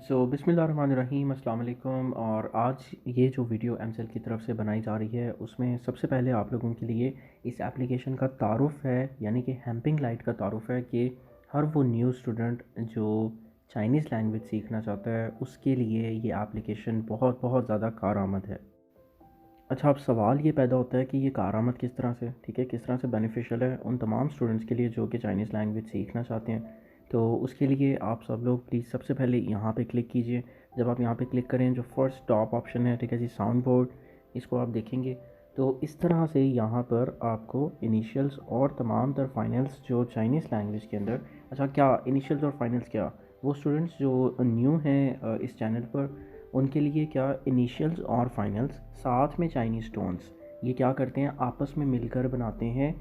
बिस्मिल्लाहिर्रहमानिर्रहीम अस्सलाम वालेकुम। और आज ये जो वीडियो एमसेल की तरफ से बनाई जा रही है उसमें सबसे पहले आप लोगों के लिए इस एप्लीकेशन का तारुफ़ है, यानी कि हेम्पिंग लाइट का तारुफ़ है कि हर वो न्यू स्टूडेंट जो चाइनीज़ लैंग्वेज सीखना चाहता है उसके लिए ये एप्लीकेशन बहुत बहुत ज़्यादा कारआमद है। अच्छा, अब सवाल ये पैदा होता है कि ये कारआमद किस तरह से, ठीक है, किस तरह से बेनिफिशियल है उन तमाम स्टूडेंट्स के लिए जो कि चाइनीज़ लैंग्वेज सीखना चाहते हैं। तो उसके लिए आप सब लोग प्लीज़ सबसे पहले यहाँ पे क्लिक कीजिए। जब आप यहाँ पे क्लिक करें, जो फर्स्ट टॉप ऑप्शन है, ठीक है जी, साउंड बोर्ड, इसको आप देखेंगे तो इस तरह से यहाँ पर आपको इनिशियल्स और तमाम तर फाइनल्स जो चाइनीज़ लैंग्वेज के अंदर। अच्छा, क्या इनिशियल्स और फाइनल्स, क्या वो स्टूडेंट्स जो न्यू हैं इस चैनल पर, उनके लिए क्या इनिशियल्स और फाइनल्स साथ में चाइनीज़ टोन्स, ये क्या करते हैं, आपस में मिलकर बनाते हैं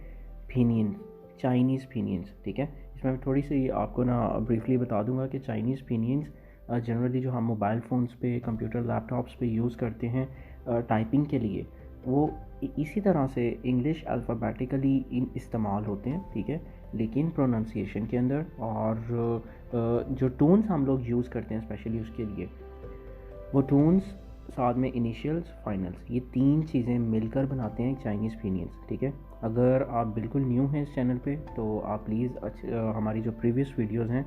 फिनियंस, चाइनीज़ फिनियंस, ठीक है। इसमें मैं थोड़ी सी आपको ना ब्रीफली बता दूंगा कि चाइनीज़ फिनियंस जनरली जो हम मोबाइल फ़ोन्स पे, कंप्यूटर, लैपटॉप्स पे यूज़ करते हैं टाइपिंग के लिए, वो इसी तरह से इंग्लिश अल्फ़ाबेटिकली इस्तेमाल होते हैं, ठीक है, लेकिन प्रोनाउंसिएशन के अंदर और जो टोन्स हम लोग यूज़ करते हैं स्पेशली उसके लिए, वो टोन्स साथ में इनिशियल्स, फाइनल्स, ये तीन चीज़ें मिलकर बनाते हैं चाइनीज़ फिनियंस, ठीक है। अगर आप बिल्कुल न्यू हैं इस चैनल पे तो आप प्लीज़ हमारी जो प्रीवियस वीडियोस हैं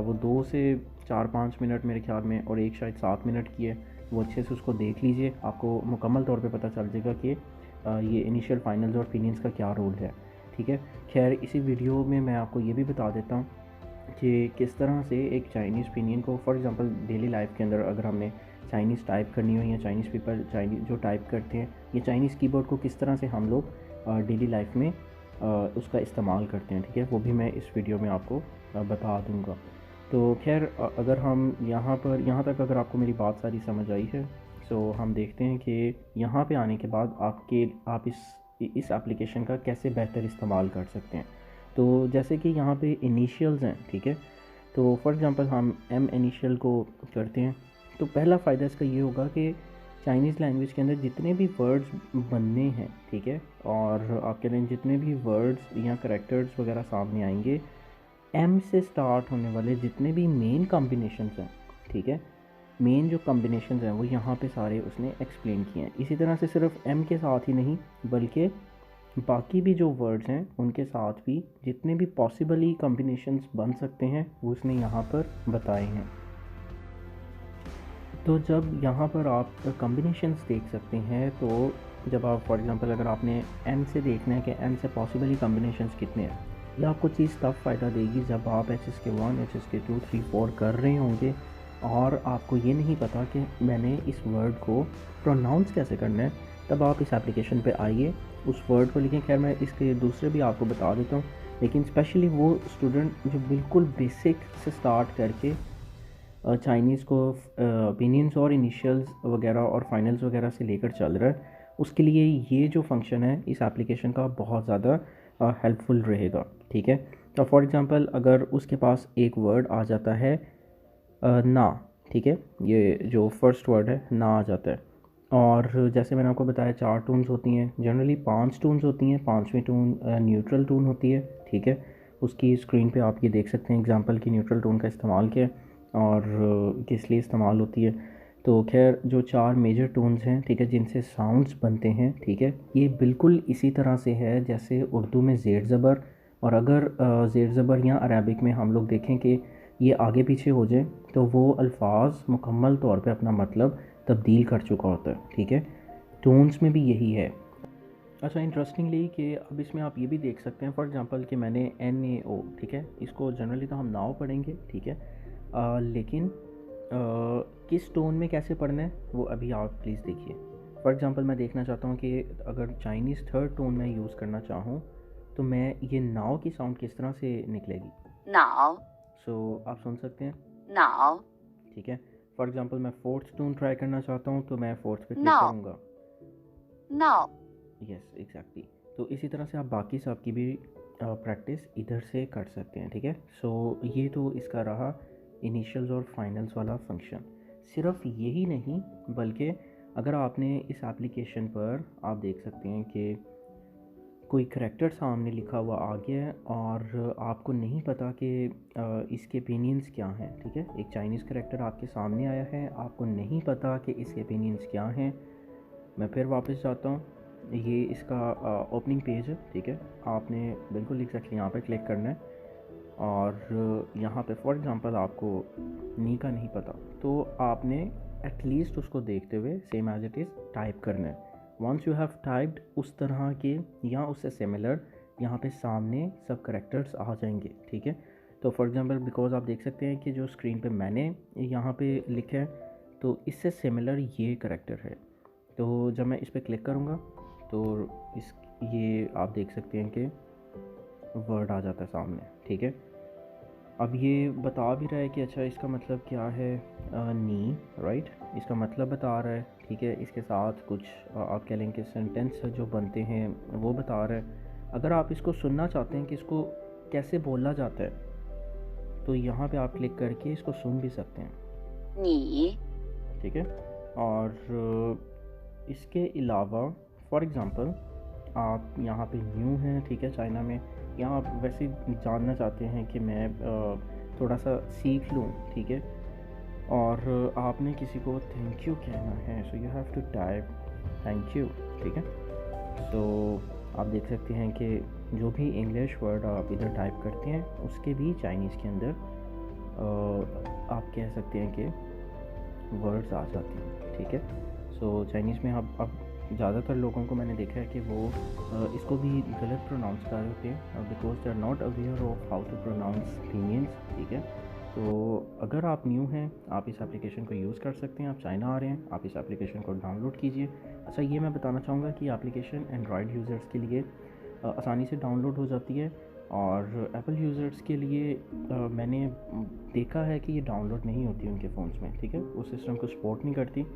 वो 2 से 4-5 मिनट मेरे ख्याल में, और एक शायद 7 मिनट की है, वो अच्छे से उसको देख लीजिए। आपको मुकम्मल तौर पे पता चल जाएगा कि ये इनिशियल, फाइनल्स और फिनियंस का क्या रोल है, ठीक है। खैर, इसी वीडियो में मैं आपको ये भी बता देता हूँ कि किस तरह से एक चाइनीज़ पिनियन को, फॉर एग्जांपल डेली लाइफ के अंदर अगर हमने चाइनीज़ टाइप करनी हो, या चाइनीज़ पीपल चाइनीज़ जो टाइप करते हैं, ये चाइनीज़ कीबोर्ड को किस तरह से हम लोग डेली लाइफ में उसका इस्तेमाल करते हैं, ठीक है, वो भी मैं इस वीडियो में आपको बता दूंगा। तो खैर, अगर हम यहाँ तक अगर आपको मेरी बात सारी समझ आई है, तो हम देखते हैं कि यहाँ पे आने के बाद आप इस एप्लीकेशन का कैसे बेहतर इस्तेमाल कर सकते हैं। तो जैसे कि यहाँ पे इनिशियल्स हैं, ठीक है, तो फॉर एग्जांपल हम एम इनिशियल को करते हैं, तो पहला फ़ायदा इसका ये होगा कि चाइनीज़ लैंग्वेज के अंदर जितने भी वर्ड्स बनने हैं, ठीक है, और आपके लिए जितने भी वर्ड्स या करैक्टर्स वगैरह सामने आएंगे, एम से स्टार्ट होने वाले जितने भी मेन कॉम्बिनेशंस हैं, ठीक है, मेन जो कॉम्बिनेशंस हैं वो यहाँ पे सारे उसने एक्सप्लेन किए हैं। इसी तरह से सिर्फ एम के साथ ही नहीं, बल्कि बाकी भी जो वर्ड्स हैं उनके साथ भी जितने भी पॉसिबली कॉम्बिनेशंस बन सकते हैं वो उसने यहाँ पर बताए हैं। तो जब यहाँ पर आप कॉम्बिनेशंस देख सकते हैं, तो जब आप फॉर एग्जांपल अगर आपने एम से देखना है कि एम से पॉसिबली कॉम्बिनेशंस कितने हैं, ये आपको चीज़ तब फ़ायदा देगी जब आप एच एस के 1, एच एस के 2, 3, 4 कर रहे होंगे और आपको ये नहीं पता कि मैंने इस वर्ड को प्रोनाउंस कैसे करना है। तब आप इस एप्लीकेशन पे आइए, उस वर्ड को लिखें। खैर, मैं इसके दूसरे भी आपको बता देता हूँ, लेकिन स्पेशली वो स्टूडेंट जो बिल्कुल बेसिक से स्टार्ट करके चाइनीज़ को ओपिनियंस और इनिशियल्स वगैरह और फाइनल्स वगैरह से लेकर चल रहा है, उसके लिए ये जो फंक्शन है इस एप्लीकेशन का बहुत ज़्यादा हेल्पफुल रहेगा, ठीक है। तो फॉर एग्जांपल अगर उसके पास एक वर्ड आ जाता है ना, ठीक है, ये जो फर्स्ट वर्ड है ना आ जाता है, और जैसे मैंने आपको बताया 4 टून्स होती हैं, जनरली 5 टून्स होती हैं, 5वीं टून न्यूट्रल टून होती है, ठीक है। उसकी स्क्रीन पे आप ये देख सकते हैं एग्जांपल की न्यूट्रल टोन का इस्तेमाल किया और किस लिए इस्तेमाल होती है। तो खैर, जो 4 मेजर टोन्स हैं, ठीक है, जिनसे साउंड्स बनते हैं, ठीक है, ये बिल्कुल इसी तरह से है जैसे उर्दू में ज़ेर ज़बर, और अगर ज़ेर ज़बर या अरबिक में हम लोग देखें कि ये आगे पीछे हो जाए तो वो अल्फाज मुकम्मल तौर पे अपना मतलब तब्दील कर चुका होता है, ठीक है। टोन्स में भी यही है। अच्छा, इंटरेस्टिंगली कि अब इसमें आप ये भी देख सकते हैं, फॉर एग्जांपल कि मैंने एन ए ओ, ठीक है, इसको जनरली तो हम नाव पढ़ेंगे, ठीक है, लेकिन किस टोन में कैसे पढ़ना है वो अभी आप प्लीज़ देखिए। फॉर एग्जांपल मैं देखना चाहता हूँ कि अगर चाइनीज़ थर्ड टोन में यूज़ करना चाहूँ तो मैं ये नाव की साउंड किस तरह से निकलेगी। नाव, आप सुन सकते हैं, नाव, ठीक है। फॉर एग्जांपल मैं फोर्थ टोन ट्राई करना चाहता हूँ तो मैं फोर्थ पे क्लिक नाव, करूँगा। नाव, यस, एग्जैक्टली। तो इसी तरह से आप बाकी सब की भी प्रैक्टिस इधर से कर सकते हैं, ठीक है। ये तो इसका रहा इनिशियल्स और फाइनल्स वाला फंक्शन। सिर्फ यही नहीं, बल्कि अगर आपने इस एप्लीकेशन पर आप देख सकते हैं कि कोई करैक्टर सामने लिखा हुआ आ गया है और आपको नहीं पता कि इसके ओपिनियंस क्या हैं, ठीक है। एक चाइनीज़ करैक्टर आपके सामने आया है, आपको नहीं पता कि इसके ओपिनियंस क्या हैं। मैं फिर वापस जाता हूँ, ये इसका ओपनिंग पेज है, ठीक है। आपने बिल्कुल एग्जैक्टली यहाँ पे क्लिक करना है और यहाँ पे फॉर एग्जांपल आपको नी का नहीं पता, तो आपने एटलीस्ट उसको देखते हुए same as it is type करना है। वंस यू हैव टाइप्ड, उस तरह के या उससे सिमिलर यहाँ पे सामने सब करैक्टर्स आ जाएंगे, ठीक है। तो फॉर एग्जांपल बिकॉज आप देख सकते हैं कि जो स्क्रीन पे मैंने यहाँ पे लिखा है, तो इससे सिमिलर ये करैक्टर है। तो जब मैं इस पर क्लिक करूँगा तो ये आप देख सकते हैं कि वर्ड आ जाता है सामने, ठीक है। अब ये बता भी रहा है कि अच्छा इसका मतलब क्या है, नी, राइट, इसका मतलब बता रहा है, ठीक है। इसके साथ कुछ आप कह लें कि सेंटेंस जो बनते हैं वो बता रहा है। अगर आप इसको सुनना चाहते हैं कि इसको कैसे बोला जाता है, तो यहाँ पे आप क्लिक करके इसको सुन भी सकते हैं, 你 ठीक है। और इसके अलावा फॉर एग्ज़ाम्पल आप यहाँ पे न्यू हैं, ठीक है, चाइना में, या आप वैसे जानना चाहते हैं कि मैं थोड़ा सा सीख लूँ, ठीक है, और आपने किसी को थैंक यू कहना है, so you have to type thank you, ठीक है। सो आप देख सकते हैं कि जो भी इंग्लिश वर्ड आप इधर टाइप करते हैं उसके भी चाइनीज़ के अंदर आप कह सकते हैं कि वर्ड्स आ जाते हैं, ठीक है। सो चाइनीज़ में अब ज़्यादातर लोगों को मैंने देखा है कि वो इसको भी गलत प्रोनाउंस कर रहे होते हैं because they are not aware of how to pronounce opinions, ठीक है। तो अगर आप न्यू हैं, आप इस एप्लीकेशन को यूज़ कर सकते हैं। आप चाइना आ रहे हैं, आप इस एप्लीकेशन को डाउनलोड कीजिए। अच्छा, ये मैं बताना चाहूँगा कि एप्लीकेशन एंड्रॉयड यूज़र्स के लिए आसानी से डाउनलोड हो जाती है, और एप्पल यूज़र्स के लिए मैंने देखा है कि ये डाउनलोड नहीं होती उनके फ़ोन्स में, ठीक है, उस सिस्टम को सपोर्ट नहीं करती।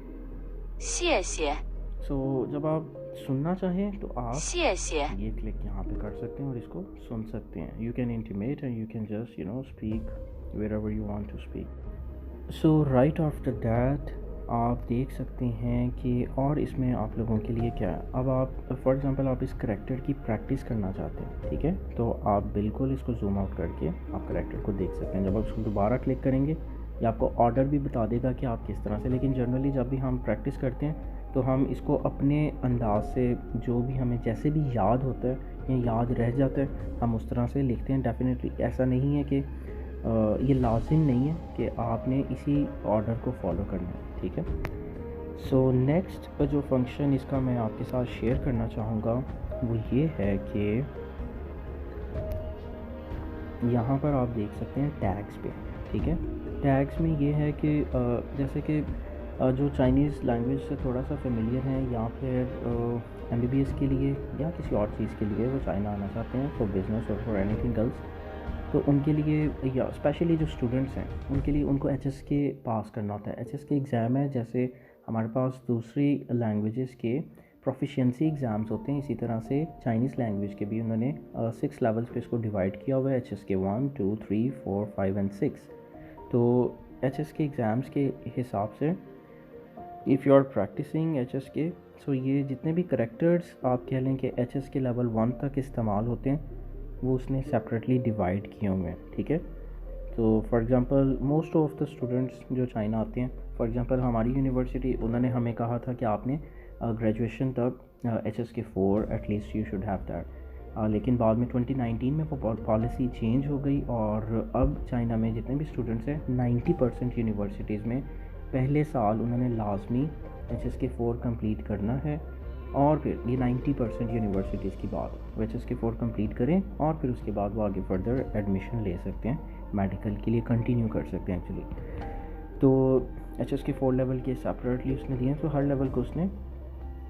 谢谢 सो जब आप सुनना चाहें तो आप 谢谢 ये क्लिक यहाँ पे कर सकते हैं और इसको सुन सकते हैं। You can intimate and you can just speak wherever you want to speak. So right after that आप देख सकते हैं कि और इसमें आप लोगों के लिए क्या है। अब आप फॉर एग्जांपल आप इस करैक्टर की प्रैक्टिस करना चाहते हैं, ठीक है, तो आप बिल्कुल इसको जूम आउट करके आप करैक्टर को देख सकते हैं। जब आप इसको दोबारा क्लिक करेंगे, ये आपको ऑर्डर भी बता देगा कि आप किस तरह से, लेकिन जनरली जब भी हम प्रैक्टिस करते हैं तो हम इसको अपने अंदाज से, जो भी हमें जैसे भी याद होता है या याद रह जाता है, हम उस तरह से लिखते हैं। डेफिनेटली ऐसा नहीं है कि ये लाजिम नहीं है कि आपने इसी ऑर्डर को फॉलो करना है, ठीक है। सो नेक्स्ट जो फंक्शन इसका मैं आपके साथ शेयर करना चाहूँगा वो ये है कि यहाँ पर आप देख सकते हैं टैग्स पे, ठीक है। टैग्स में ये है कि जैसे कि जो चाइनीज़ लैंग्वेज से थोड़ा सा फेमिलियर हैं या फिर MBBS के लिए या किसी और चीज़ के लिए वो चाइना आना चाहते हैं फॉर बिज़नेस और फॉर एनीथिंग एल्स, तो उनके लिए या स्पेशली जो स्टूडेंट्स हैं उनके लिए उनको HSK पास करना होता है। HSK एग्ज़ाम है, जैसे हमारे पास दूसरी लैंग्वेजेस के प्रोफिशिएंसी एग्ज़ाम्स होते हैं, इसी तरह से चाइनीज़ लैंग्वेज के भी उन्होंने 6 लेवल्स पे इसको डिवाइड किया हुआ है, HSK 1, 2, 3, 4, 5 एंड 6। तो HSK एग्ज़ाम्स के हिसाब से if you are practicing HSK, so ये जितने भी करैक्टर्स आप कह लें कि HSK लेवल 1 तक इस्तेमाल होते हैं वो उसने सेपरेटली डिवाइड किए हुए हैं, ठीक है। तो for example most of the students जो चाइना आते हैं, फॉर एग्ज़ाम्पल हमारी यूनिवर्सिटी, उन्होंने हमें कहा था कि आपने ग्रेजुएशन तक HSK 4 at least you should have that, लेकिन बाद में 2019 में वो पॉलिसी चेंज हो गई और अब चाइना में जितने भी स्टूडेंट्स हैं 90% यूनिवर्सिटीज़ में पहले साल उन्होंने लाजमी HSK 4 कंप्लीट करना है, और फिर ये 90% यूनिवर्सिटीज़ की बात है, HSK 4 कंप्लीट करें और फिर उसके बाद वो आगे फर्दर एडमिशन ले सकते हैं, मेडिकल के लिए कंटिन्यू कर सकते हैं एक्चुअली। तो HSK 4 लेवल के सेपरेटली उसने दिए हैं, तो हर लेवल को उसने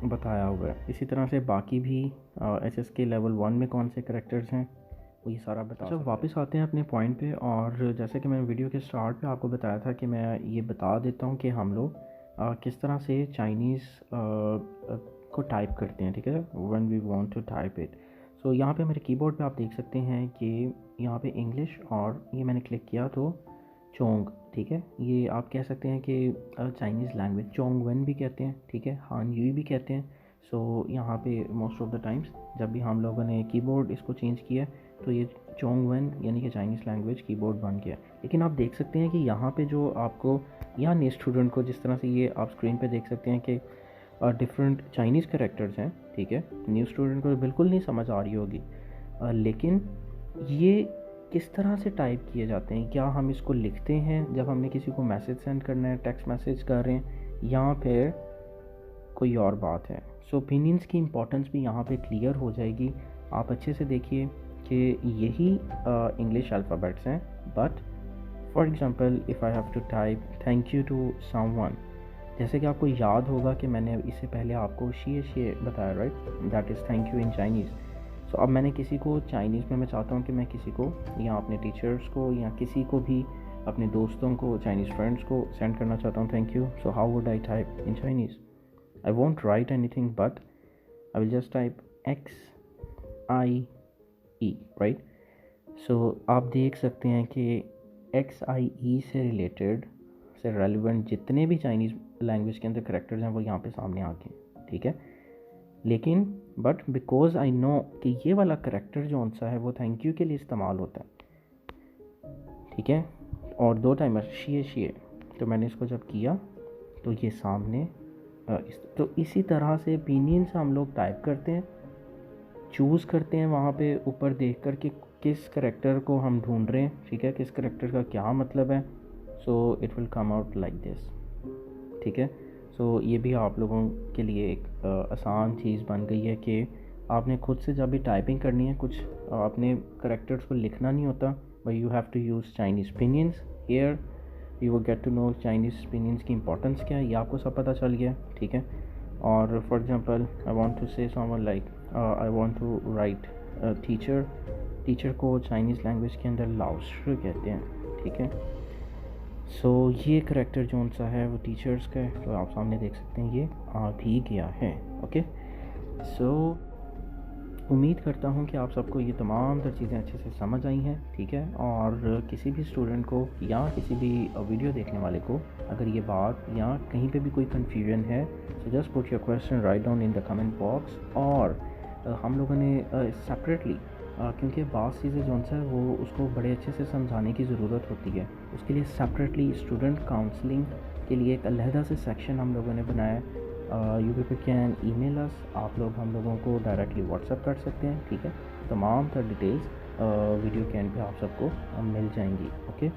बताया हुआ है। इसी तरह से बाकी भी HSK लेवल 1 में कौन से करैक्टर्स हैं वो ये सारा बता। जब वापस आते हैं अपने पॉइंट पे, और जैसे कि मैंने वीडियो के स्टार्ट पे आपको बताया था कि मैं ये बता देता हूँ कि हम लोग किस तरह से चाइनीज़ को टाइप करते हैं, ठीक है, when we want to type it. So यहाँ पे मेरे कीबोर्ड पे आप देख सकते हैं कि यहाँ पे इंग्लिश, और ये मैंने क्लिक किया तो चोंग, ठीक है, ये आप कह सकते हैं कि चाइनीज़ लैंग्वेज चोंग वन भी कहते हैं, ठीक है, हान यूई भी कहते हैं। सो यहाँ पे मोस्ट ऑफ द टाइम्स जब भी हम लोगों ने कीबोर्ड इसको चेंज किया तो ये चोंगवन यानी कि चाइनीज़ लैंग्वेज कीबोर्ड बन गया। लेकिन आप देख सकते हैं कि यहाँ पे जो आपको यहाँ न्यू स्टूडेंट को जिस तरह से ये आप स्क्रीन पे देख सकते हैं कि डिफरेंट चाइनीज़ कैरेक्टर्स हैं, ठीक है, न्यू स्टूडेंट को बिल्कुल नहीं समझ आ रही होगी, लेकिन ये किस तरह से टाइप किए जाते हैं, क्या हम इसको लिखते हैं जब हमने किसी को मैसेज सेंड करना है, टेक्स्ट मैसेज कर रहे हैं, या फिर कोई और बात है। सो ओपिनियंस की इम्पोर्टेंस भी यहाँ पे क्लियर हो जाएगी। आप अच्छे से देखिए कि यही इंग्लिश अल्फ़ाबेट्स हैं, but for example if I have to type thank you to someone, जैसे कि आपको याद होगा कि मैंने इससे पहले आपको शी बताया, right, that is thank you in Chinese. So अब मैंने किसी को चाइनीज़ में मैं चाहता हूँ कि मैं किसी को या अपने टीचर्स को या किसी को भी अपने दोस्तों को, चाइनीज़ फ्रेंड्स को सेंड करना चाहता हूँ thank you. So how would I type in Chinese? I won't write anything, but I will just type XIE, right? So आप देख सकते हैं कि XIE से रिलेटेड से रेलिवेंट जितने भी चाइनीज़ लैंग्वेज के अंदर करेक्टर्स हैं वो यहाँ पे सामने आ गए, ठीक है। लेकिन बट बिकॉज आई नो कि ये वाला करेक्टर जो सा है वो थैंक यू के लिए इस्तेमाल होता है, ठीक है, और 2 टाइमर शी, तो मैंने इसको जब किया तो ये सामने तो इसी तरह से ओपिनियन से हम लोग टाइप करते हैं, चूज़ करते हैं वहाँ पे ऊपर देख कर कि किस करेक्टर को हम ढूंढ रहे हैं, ठीक है, किस करेक्टर का क्या मतलब है। So it will come out like this, ठीक है। सो ये भी आप लोगों के लिए एक आसान चीज़ बन गई है कि आपने खुद से जब भी टाइपिंग करनी है कुछ अपने करेक्टर्स को लिखना नहीं होता, but you have to use Chinese opinions here, you will get to know Chinese opinions की इंपॉर्टेंस क्या है, ये आपको सब पता चल गया, ठीक है। और for example I want to say someone like I want to write teacher को चाइनीज़ लैंग्वेज के अंदर लाओशी कहते हैं, ठीक है। सो ये करेक्टर जो सा है वो टीचर्स का है, तो आप सामने देख सकते हैं ये आ भी गया है, ओके। सो उम्मीद करता हूँ कि आप सबको ये तमाम तर चीज़ें अच्छे से समझ आई हैं, ठीक है। और किसी भी स्टूडेंट को या किसी भी वीडियो देखने वाले को अगर ये बात या कहीं पे भी कोई कन्फ्यूजन है, so just put your question write down in the comment box. और हम लोगों ने सेपरेटली क्योंकि बात चीज़ें जो है वो उसको बड़े अच्छे से समझाने की ज़रूरत होती है, उसके लिए सेपरेटली स्टूडेंट काउंसलिंग के लिए एक अलहदा से सेक्शन हम लोगों ने बनाया है। यू पीपल कैन ईमेल अस, आप लोग हम लोगों को डायरेक्टली व्हाट्सएप कर सकते हैं, ठीक है। तमाम तर डिटेल्स वीडियो के एंड पे आप सबको मिल जाएंगी, ओके।